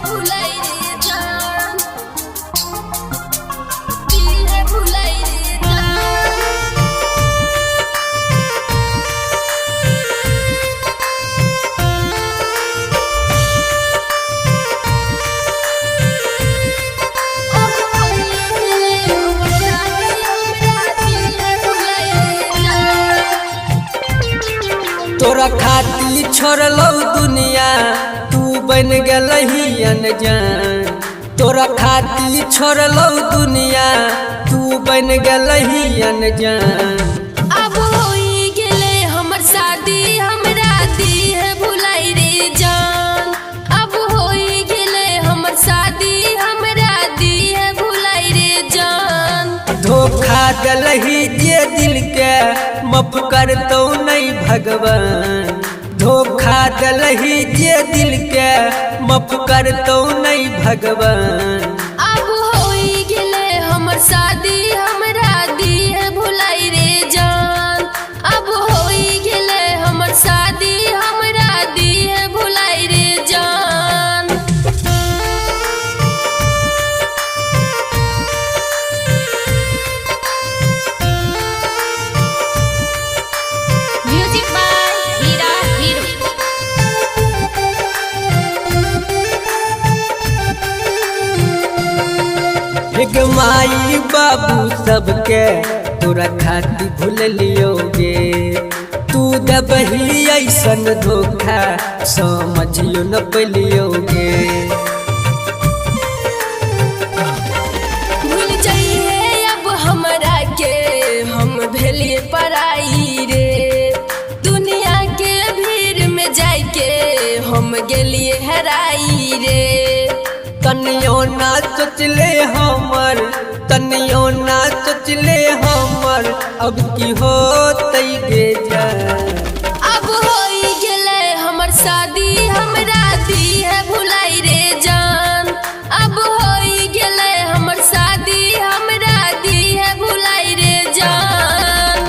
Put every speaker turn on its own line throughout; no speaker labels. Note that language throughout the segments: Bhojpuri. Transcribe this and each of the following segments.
भुलाई रे जान, दिए भुलाई रे जान। अब होइले शादी हमरा दिए भुलाई रे जान।
तोरा खाती छोड़लौ दुनिया तू बन गलही अनजान। तोरा खाती छोड़लौ दुनिया तू बन गलही अनजान।
अब होई गेले हमर शादी हमरा दिए भुलाई रे जान। अब होई गेले हमर शादी हमरा दिए भुलाई रे जान।
धोखा दलही जे दिल के माफ करतौ नहीं भगवान। धोखा दलही जे दिल के माफ करतौ नहीं भगवान।
अब होई गेले हमर शादी हमरा दिए भुलाई रे जान। अब होई गेले हमर शादी हमरा दिए भुलाई रे जान। Music by Heera hero.
एक माई बाबू सबके तोरा खाती भूल लियोगे। तू दबही ऐसन धोखा समझियो न पलियोगे।
भूल जाइए अब हमरा के हम भेलिए पराई रे। दुनिया के भीड़ में जाके हम गेलिए हराई रे।
तनियो ना सोचले हमर, तनियो ना सोचले हमर अब की होतै गे जान।
अब होई गेले हमर शादी हमरा दिए भुलाई रे जान। अब होई गेले हमर शादी हमरा दिए भुलाई रे जान।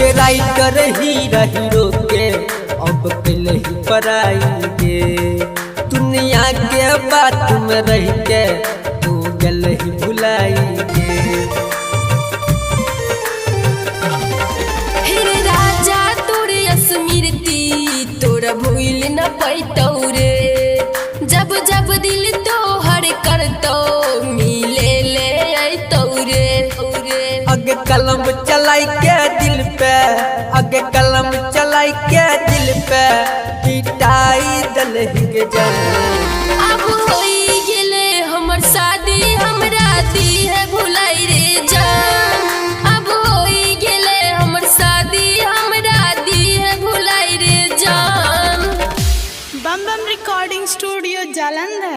हे राइटर हीरा हीरो के अब कलही पराई गे। दुनिया के बात में रह के तू गलही भुलाई गे।
फिर राजा तोर स्मृति तोरा भूल न पैतौ रे। जब जब दिल तोहर करतौ मिले ले अइतौ रे।
आगे कलम चलाई के दिल पे, आगे कलम चलाई के दिल पे पिटाई दलही के जान।
अब होई गेले हमर शादी हमरा दिए भुलाई रे जान। अब होई गेले हमर शादी हमरा दिए भुलाई रे जान।
बम बम रिकॉर्डिंग स्टूडियो जालंधर।